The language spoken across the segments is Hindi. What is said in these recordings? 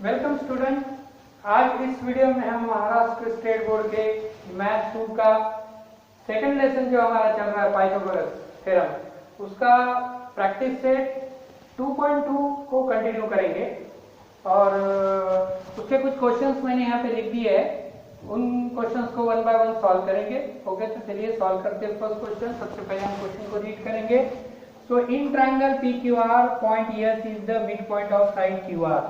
Welcome student. आज इस वीडियो में हम महाराष्ट्र स्टेट बोर्ड के मैथ 2 का सेकंड लेसन जो हमारा चल रहा है पाइथागोरस थ्योरम, उसका प्रैक्टिस सेट 2.2 को कंटिन्यू करेंगे और उसके कुछ क्वेश्चंस मैंने यहाँ पे लिख दिए हैं। उन क्वेश्चंस को वन बाय वन सॉल्व करेंगे। ओके, तो चलिए सॉल्व करते हैं फर्स्ट क्वेश्चन। सबसे पहले हम क्वेश्चन को रीड करेंगे। So in triangle PQR point S is the mid point of side QR.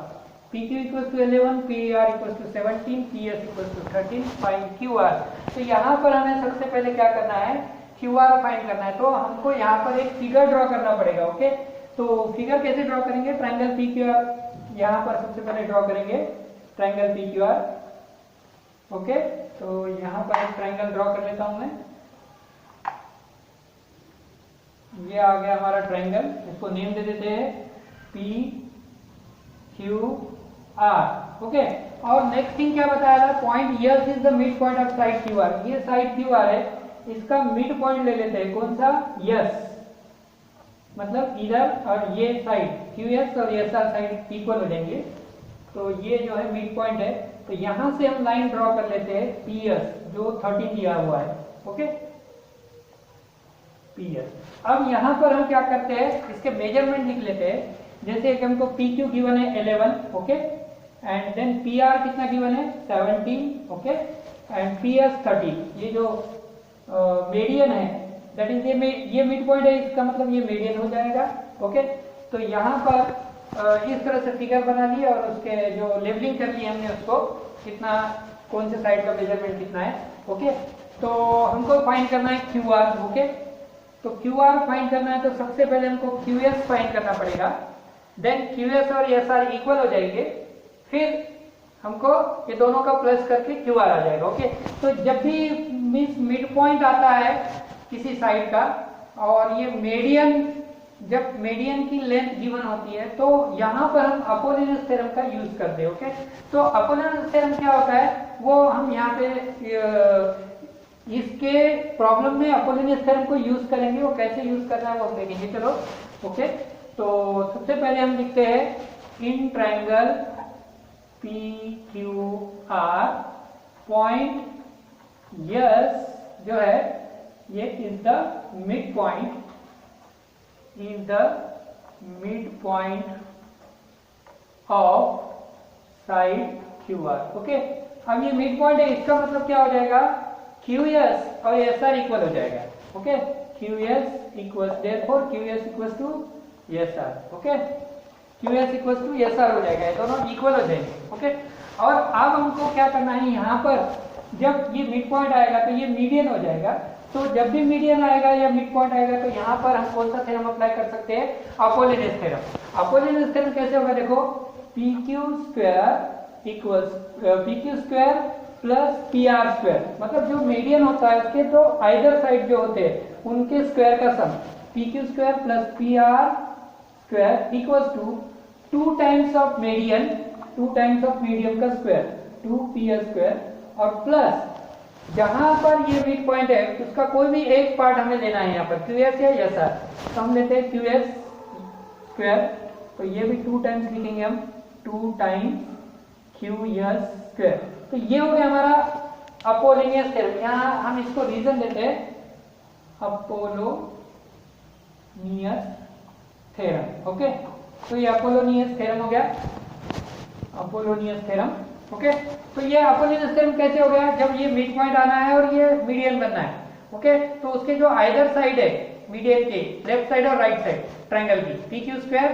PQ equals to 11, PR equals to 17, PS equals to 13, find QR। तो यहाँ पर हमें सबसे पहले क्या करना है, QR फाइंड करना है। तो हमको यहाँ पर एक फिगर ड्रॉ करना पड़ेगा। ओके, तो फिगर कैसे ड्रॉ करेंगे? ट्रायंगल PQR यहाँ पर सबसे पहले ड्रॉ करेंगे, ट्रायंगल PQR। ओके, तो यहाँ पर एक ट्रायंगल ड्रॉ कर लेता हूँ मैं। ये आ गया हमारा ट्रायंगल, इसको नेम दे देते हैं PQR। ओके, और नेक्स्ट थिंग क्या बताया था, point S is the mid point of side QR। ये साइड QR है, इसका मिड पॉइंट ले लेते हैं। कौन सा? S, मतलब इधर और ये साइड QS और SR साइड इक्वल हो जाएंगे, तो ये जो है मिड पॉइंट है। तो यहां से हम लाइन ड्रॉ कर लेते हैं PS, जो 13 दिया हुआ है। Okay, PS। अब यहां पर हम क्या करते हैं, इसके मेजरमेंट लिख लेते हैं। जैसे कि हमको PQ गिवन है 11, ओके, एंड देन PR कितना गिवन है 17, ओके, एंड PS 30। ये जो मीडियन है, दैट इज ये मिड पॉइंट है, इसका मतलब ये मीडियन हो जाएगा। ओके, तो यहाँ पर इस तरह से फिगर बना लिया और उसके जो लेबलिंग कर ली हमने, उसको कितना, कौन से साइड का मेजरमेंट कितना है। ओके, तो हमको फाइंड करना है QR। ओके, तो QR फाइंड करना है, तो सबसे पहले हमको QS फाइंड करना पड़ेगा। देन QS और SR इक्वल हो जाएंगे, फिर हमको ये दोनों का प्लस करके QR आ जाएगा। ओके, तो जब भी मिड पॉइंट आता है किसी साइड का और ये मीडियन, जब मीडियन की लेंथ गिवन होती है, तो यहाँ पर हम अपोलिनस थ्योरम का यूज करते हैं। ओके, तो अपोलिनस थ्योरम क्या होता है, वो हम यहाँ पे इसके प्रॉब्लम में अपोलिनस थ्योरम को यूज करेंगे। वो कैसे यूज करना है वो हम देखेंगे। चलो, ओके, तो सबसे पहले हम लिखते हैं इन ट्रायंगल PQR पॉइंट S जो है ये is the mid point, is the midpoint of side QR। Okay, अब ये मिड पॉइंट है, इसका मतलब क्या हो जाएगा, QS और SR इक्वल हो जाएगा। Okay, QS equals, therefore QS equals to SR। Okay, QS equals to SR हो जाएगा, ये दोनों इक्वल हो जाएंगे। ओके, और अब हमको क्या करना है, यहाँ पर जब ये मिड पॉइंट आएगा तो ये मीडियन हो जाएगा। तो जब भी मीडियन आएगा या मिड पॉइंट आएगा, तो यहाँ पर हम कौन सा थ्योरम अप्लाई कर सकते हैं, अपोलिनस थ्योरम। अपोलिनस थ्योरम कैसे होगा, देखो, PQ square equals PQ square plus PR square, मतलब जो मीडियन होता है उसके तो आइदर साइड जो होते हैं उनके स्क्वायर का sum, PQ square plus PR square equals to 2 times of median, 2 times of median का स्क्वायर 2PS स्क्वायर, और प्लस जहां पर ये मिड पॉइंट है उसका कोई भी एक पार्ट हमें लेना है, यहाँ पर QS या SR, तो हम लेते हैं QS स्क्वायर, तो ये भी 2 टाइम्स लिखेंगे हम, 2 टाइम्स QS स्क्वायर। तो ये हो गया हमारा अपोलिनियस थ्योरम। यहाँ हम इसको रीजन देते हैं अपोलोनियस थ्योरम। ओके, तो ये अपोलोनियस थ्योरम हो गया, अपोलोनियस थ्योरम। ओके, तो ये अपोलिनस थ्योरम कैसे हो गया, जब ये मिड पॉइंट आना है और ये मीडियन बनना है। ओके, तो उसके जो आइदर साइड है मीडियन के, लेफ्ट साइड और राइट साइड ट्रायंगल की, PQ square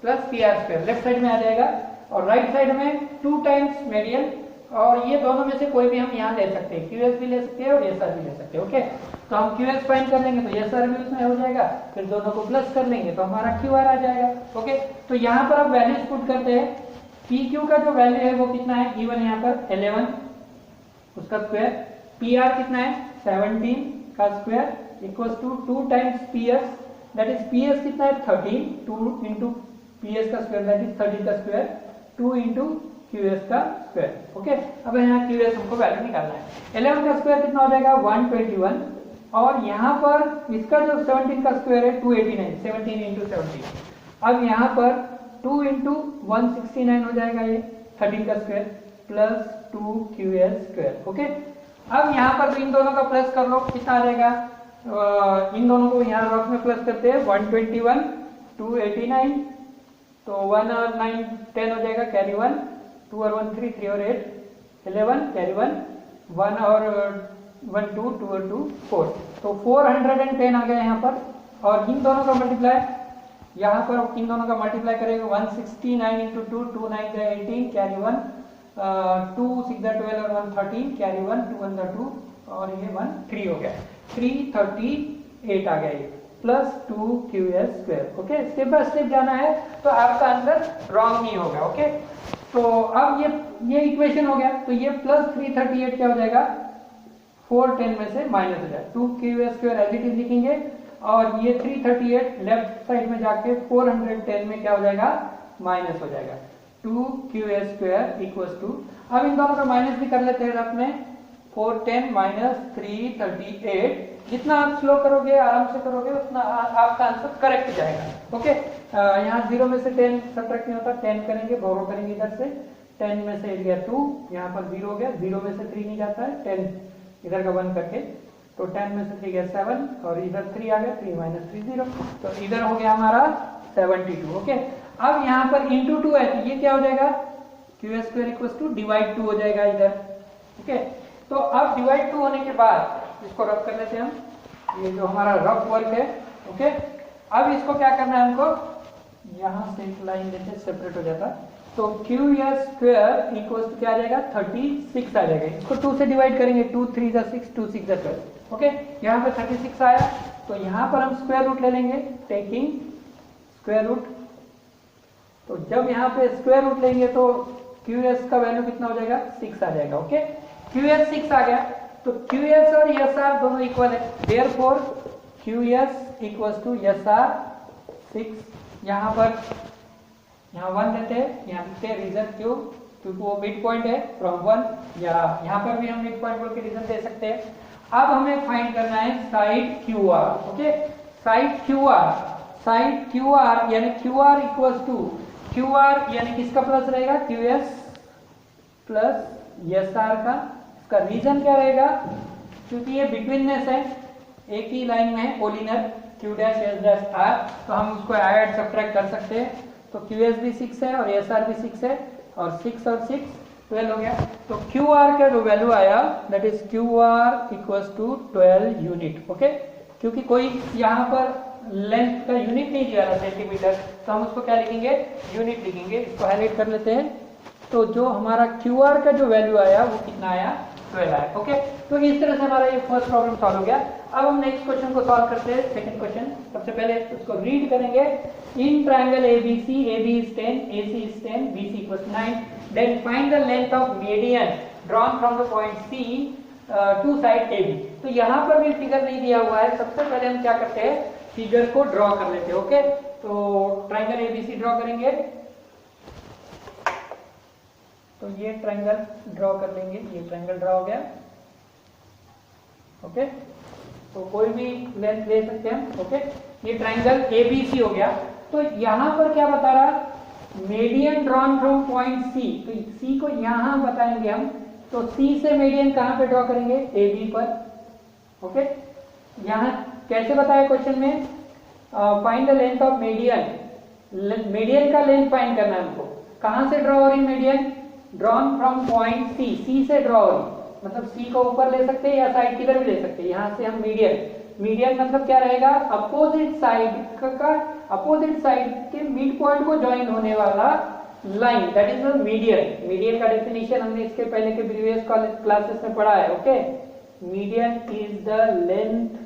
plus PR square left side में आ जाएगा, और राइट साइड में 2 टाइम्स मीडियन, और ये दोनों में से कोई भी हम यहाँ ले सकते हैं, QS भी ले सकते हैं और SR भी ले सकते हैं। ओके, तो हम QS फाइंड कर लेंगे तो SR भी उसमें हो जाएगा, फिर दोनों को प्लस कर लेंगे तो हमारा QR आ जाएगा। ओके, तो यहाँ पर आप वैल्यूज पुट करते हैं। PQ का जो वैल्यू है वो कितना है, गिवन है यहाँ पर 11 उसका स्क्वायर, PR कितना है 17 का square equals to 2 times PS, that is PS कितना है 13, 2 इंटू PS का स्क्वायर दैट इज 30 का स्क्वायर, 2 इंटू QS का स्क्वायर। ओके, अब यहाँ QS हमको वैल्यू निकालना है। 11 का स्क्वायर कितना हो जाएगा 121, और यहाँ पर इसका जो 17 का स्क्वायर है 289, 17 इंटू 17। अब यहाँ पर 2 इंटू 169 हो जाएगा ये, 13 का square plus 2qs square. Okay, अब यहाँ पर इन दोनों का प्लस कर लो, कितना आ जाएगा? इन दोनों को यहाँ रफ में प्लस करते हैं, 121 289, तो 1 और 9 10 हो जाएगा, कैरी 1, 2 और 1 3, 3 और 8 11, कैरी 1, 1 और 1 2, 2 और 2 4, तो 410 आ गया यहाँ पर। और इन दोनों का मल्टीप्लाई, यहाँ पर इन दोनों का मल्टीप्लाई करेंगे, 169 इंटू 2, 2 9 18, कैरी 1, 2 6 12 और 1 13, कैरी 1, 2 1 2 और ये 1 3 हो गया, 338 आ गया ये, plus 2qs square. Okay, step by step जाना है तो आपका आंसर रॉन्ग नहीं होगा। ओके, तो अब ये इक्वेशन हो गया, तो ये प्लस 338 क्या हो जाएगा? 410 में से माइनस हो जाएगा, 2qs square as it is लिखेंगे, और ये 338 लेफ्ट साइड में जाके 410 में क्या हो जाएगा? माइनस हो जाएगा, 2qs स्क्वायर इक्वल्स टू, अब इन दोनों का माइनस भी कर लेते हैं अपने, 410 माइनस 338, जितना आप स्लो करोगे, आराम से करोगे, उतना आपका आंसर करेक्ट जाएगा। ओके, यहाँ 0 में से 10 सब्ट्रैक्ट नहीं होता, 10 करेंगे, बोरो करेंगे इधर से, 10 में से गया 2, यहाँ पर 0 हो गया, 0 में से 3 नहीं जाता है, 10 इधर का 1 करके, तो 10 में से 3 गया 7, और इधर 3 आ गया, 3 माइनस 3 0, तो इधर हो गया हमारा 72। ओके, अब यहाँ पर इंटू 2 है, तो ये क्या हो जाएगा? qs square equals to divide 2 हो जाएगा इधर। ओके, तो अब डिवाइड 2 होने के बाद इसको रफ कर लेते हैं हम, ये जो हमारा रफ वर्क है। ओके, अब इसको क्या करना है हमको, यहाँ से एक लाइन देते सेपरेट हो जाता, तो qs स्क्वायर इक्वल्स टू क्या आ जाएगा? 36 आ जाएगा। इसको 2 से डिवाइड करेंगे, 2 3 जा 6, 2 6 जा 12। ओके, यहाँ पे 36 आया, तो यहाँ पर हम स्क्वायर रूट ले लेंगे, टेकिंग स्क्वायर रूट, तो जब यहाँ पे स्क्वायर रूट लेंगे तो qs का वैल्यू कितना हो जाएगा? 6 आ जाएगा। ओके, qs 6 आ गया, तो qs और sr दोनों इक्वल है, therefore qs equals to sr 6। यहाँ पर यहाँ 1 लेते हैं, यहाँ लिखते हैं रीजन क्यों, क्योंकि वो मिड पॉइंट है फ्रॉम 1, या यहाँ पर भी हम मिड पॉइंट बोल के रीजन दे सकते हैं। अब हमें फाइंड करना है side QR। Okay, side QR यानी QR इक्वल्स टू, QR यानी किसका प्लस रहेगा? qs प्लस sr का। इसका रीजन क्या रहेगा? क्योंकि ये बिटवीननेस है, एक ही लाइन में है, कोलिनर q dash s dash r, तो हम उसको ऐड सब्ट्रैक्ट कर सकते हैं। तो qs भी 6 है और sr भी 6 है, और 6 और 6 12 हो गया, तो QR का जो वैल्यू आया that is QR equals to 12 unit. Okay, क्योंकि कोई यहाँ पर लेंथ का यूनिट नहीं दिया रहा सेंटीमीटर, तो हम उसको क्या लिखेंगे? यूनिट लिखेंगे। इसको हाईलाइट कर लेते हैं, तो जो हमारा QR का जो वैल्यू आया वो कितना आया? 12 आया। ओके, तो इस तरह से हमारा ये फर्स्ट प्रॉब्लम सॉल्व हो गया। अब हम नेक्स्ट क्वेश्चन को सॉल्व करते हैं, सेकंड क्वेश्चन। सबसे पहले उसको रीड करेंगे, in triangle ABC, AB is 10, AC is 10, BC equals 9, then find the length of median drawn from the point C to side AB। तो यहाँ पर भी फिगर नहीं दिया हुआ है, सबसे पहले हम क्या करते हैं? फिगर को ड्रॉ कर लेते हैं। ओके, तो ट्रायंगल ABC ड्रॉ करेंगे, तो ये ट्रायंगल ड्रॉ कर लेंगे, ये ट्रायंगल ड्रॉ हो गया। ओके, तो कोई भी लेंथ ले सकते हैं। ओके, ये ट्रायंगल ABC हो गया, तो यहाँ पर क्या बता रहा? Median drawn from point C, तो C को यहाँ बताएंगे हम, तो C से मीडियन कहाँ पे ड्रॉ करेंगे? AB पर। ओके, यहाँ कैसे बताया क्वेश्चन में? Find the length of median, median का लेंथ फाइंड करना है हमको। कहाँ से ड्रॉ हो रही median? Drawn from point C से ड्रॉ हो रही, मतलब C को ऊपर ले सकते हैं या साइड किधर भी ले सकते हैं। यहाँ से हम मीडियन मतलब क्या रहेगा? अपोजिट साइड का अपोजिट साइड के मिड पॉइंट को ज्वाइन होने वाला line, that is the median. Median का डेफिनेशन हमने इसके पहले के प्रीवियस क्लासेस में पढ़ा है। Okay, median is the length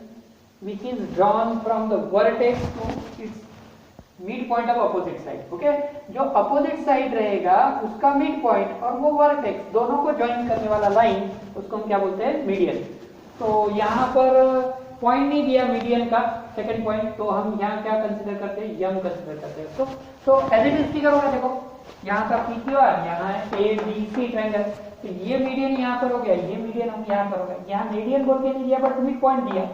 which is drawn from the vertex to its mid point of opposite side। Okay, जो अपोजिट साइड रहेगा उसका मिड पॉइंट और वो वर्टेक्स दोनों को ज्वाइन करने वाला लाइन, उसको हम क्या बोलते हैं? मीडियन। तो यहाँ पर पॉइंट नहीं दिया मीडियन का सेकंड पॉइंट, तो हम यहाँ क्या कंसीडर करते हैं? यम कंसीडर करते हैं। तो एज इट इज फिगर होगा, देखो यहाँ का PQR, यहाँ है ABC ट्रायंगल, तो ये मीडियन यहाँ पर हो गया, ये मीडियन हम यहाँ पर हो गया। यहाँ मीडियन बोल के नहीं दिया बट मिड पॉइंट दिया,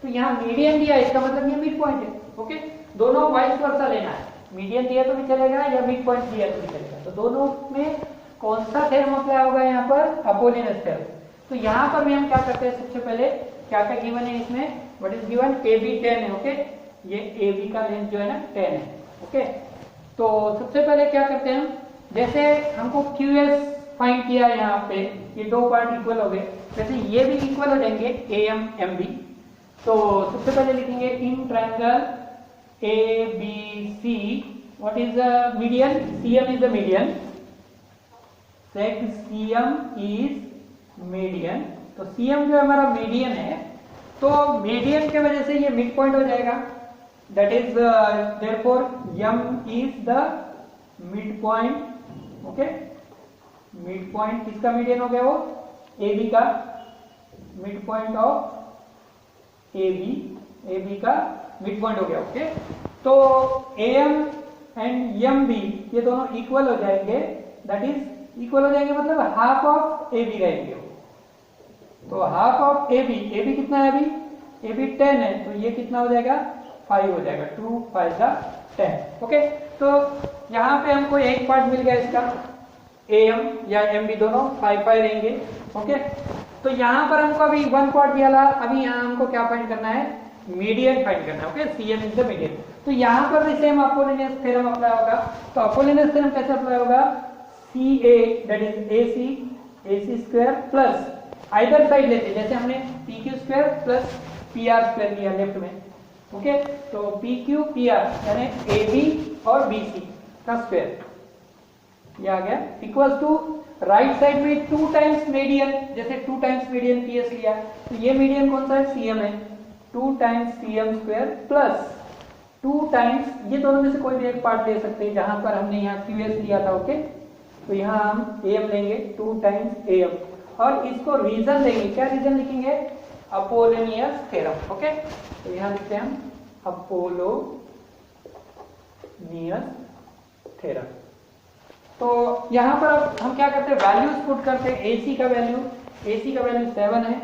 तो यहाँ मीडियन दिया, इसका मतलब ये मिड पॉइंट है। ओके, दोनों वाइस वर्सा लेना है, मीडियन दिया तो भी चलेगा या मिड पॉइंट दिया तो भी चलेगा, तो दोनों में कौन सा थ्योरम अप्लाई होगा यहाँ पर? अपोलिनस थ्योरम। तो यहाँ पर भी हम क्या करते हैं, सबसे पहले क्या क्या गिवन है इसमें, व्हाट इज गिवन, AB 10 है। ओके, ये AB का लेंथ जो है ना 10 है। ओके, तो सबसे पहले क्या करते हैं हम, जैसे हमको QS फाइंड किया है यहाँ पे, ये दो पार्ट इक्वल हो गए, वैसे ये भी इक्वल हो जाएंगे AM MB। तो सबसे पहले लिखेंगे in triangle ABC what is the median, CM is the median, सेग CM is median. तो CM जो हमारा मीडियन है, तो मीडियन के वजह से ये मिड पॉइंट हो जाएगा, that is therefore M is the mid point. Okay, mid point किसका मीडियन हो गया, वो AB का, मिड पॉइंट ऑफ AB का मिड पॉइंट हो गया। ओके, तो AM एंड MB ये दोनों इक्वल हो जाएंगे, दैट इज इक्वल हो जाएंगे मतलब हाफ ऑफ AB रहेंगे। तो हाफ ऑफ AB कितना है अभी, AB 10 है, तो ये कितना हो जाएगा, 5 हो जाएगा, 2 5 10। ओके, तो यहाँ पे हमको एक पार्ट मिल गया इसका, AM या MB दोनों 5 5 रहेंगे। ओके, तो यहाँ पर हमको अभी वन पार्ट दिया था, अभी यहाँ हमको क्या फाइंड करना है, मीडियन फाइंड करना है। Okay, CM is the median. तो यहाँ पर भी सेम अपोलिनस थ्योरम अप्लाई होगा। तो अपोलिनस थ्योरम कैसे अप्लाई होगा, CA that is AC square plus either side लेते हैं, जैसे हमने PQ square plus PR square लिया लेफ्ट में। ओके, तो PQ PR यानी AB और BC का स्क्वायर, ये आ गया, इक्वल टू राइट साइड में 2 टाइम्स मीडियन, जैसे 2 टाइम्स मीडियन PS लिया, तो ये मीडियन कौन सा है, CM है, 2 times CM square plus 2 times, ये दोनों में से कोई भी एक पार्ट ले सकते हैं, जहां पर हमने यहाँ QS लिया था। ओके, तो यहाँ हम AM लेंगे, 2 टाइम्स AM, और इसको रीजन लेंगे, क्या रीजन लिखेंगे, अपोलोनियस थ्योरम। ओके, तो यहाँ लिखते हैं हम अपोलोनियस थ्योरम। तो यहाँ पर अब हम क्या करते हैं, वैल्यूज पुट करते हैं। AC का वैल्यू 7 है,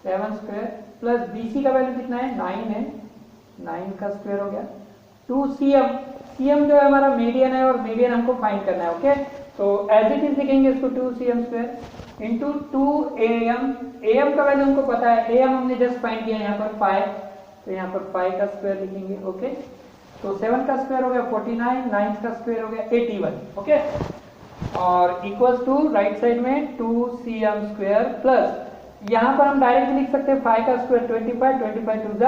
7 स्क्वायर प्लस BC का वैल्यू कितना है, 9 है, 9 का स्क्वायर हो गया, 2 CM जो है हमारा मीडियन है, और मीडियन हमको फाइंड करना है। ओके, तो एज इट इज लिखेंगे इसको 2 CM स्क्वायर इंटू 2 AM का वैल्यू हमको पता है, AM हमने जस्ट फाइंड किया यहाँ पर 5, तो यहाँ पर 5 का स्क्वायर लिखेंगे। ओके, तो 7 का स्क्वायर हो गया 49, 9 का स्क्वायर हो गया 81। ओके, और इक्वल्स टू राइट साइड में 2 CM स्क्वायर प्लस, यहाँ पर हम डायरेक्ट लिख सकते हैं 5 का स्क्वायर 25, 25 टू द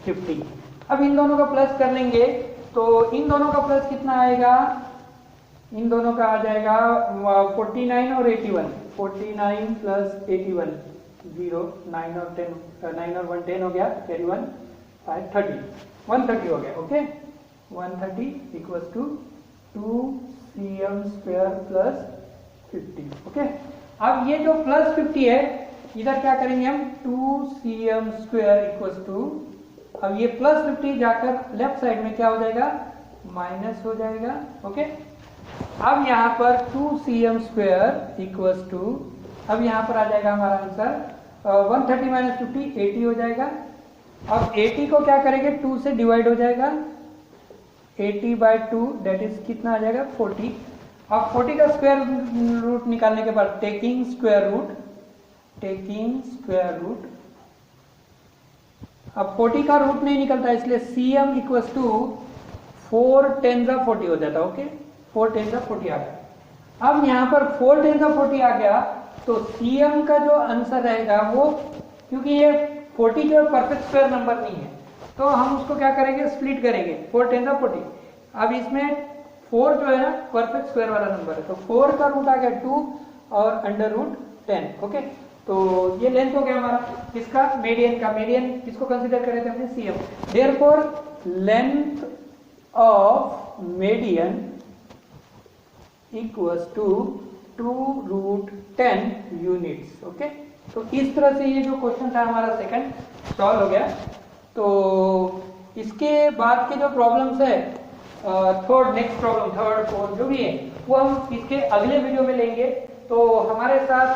50। अब इन दोनों का प्लस कर लेंगे, तो इन दोनों का प्लस कितना आएगा, इन दोनों का आ जाएगा 49 और 81, 49 प्लस 81 0, 9 और 10, 9 और 1 10 हो गया, 31 5 30, 130 हो गया। Okay, 130 equals to 2 CM square plus 50। Okay, अब ये जो प्लस 50 है, इधर क्या करेंगे हम, 2 CM स्क्वायर इक्वल्स टू, अब ये प्लस 50 जाकर लेफ्ट साइड में क्या हो जाएगा, माइनस हो जाएगा। ओके, अब यहाँ पर 2 CM स्क्वायर इक्वल्स टू, अब यहाँ पर आ जाएगा हमारा आंसर 130 माइनस 50 80 हो जाएगा। अब 80 को क्या करेंगे, 2 से डिवाइड हो जाएगा, 80 बाई 2 दैट इज कितना आ जाएगा 40। अब 40 का स्क्वायर रूट निकालने के बाद टेकिंग स्क्वायर रूट, अब 40 का रूट नहीं निकलता, इसलिए CM इक्वल्स टू 4 10 40 हो जाता। ओके, 4 10 40 आ गया। अब यहाँ पर 4 10 40 आ गया, तो CM का जो आंसर रहेगा वो, क्योंकि ये 40 जो परफेक्ट स्क्वायर नंबर नहीं है, तो हम उसको क्या करेंगे, स्प्लिट करेंगे, 4 10 40। अब इसमें 4 जो है ना परफेक्ट स्क्वायर वाला नंबर है, तो 4 का रूट आ गया 2 और अंडर रूट 10। ओके, तो ये लेंथ हो गया हमारा किसका, मीडियन का। मीडियन किसको कंसीडर करे थे हमने, CM। Therefore length of median equals to 2 root 10 units. Okay, तो इस तरह से ये जो क्वेश्चन था हमारा सेकंड सॉल्व हो गया। तो इसके बाद के जो प्रॉब्लम्स है, third next problem, third fourth जो भी है, वो हम इसके अगले वीडियो में लेंगे। तो हमारे साथ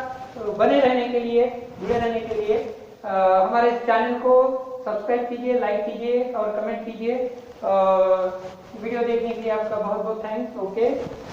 बने रहने के लिए, जुड़े रहने के लिए हमारे चैनल को सब्सक्राइब कीजिए, लाइक कीजिए और कमेंट कीजिए। वीडियो देखने के लिए आपका बहुत बहुत थैंक्स। ओके।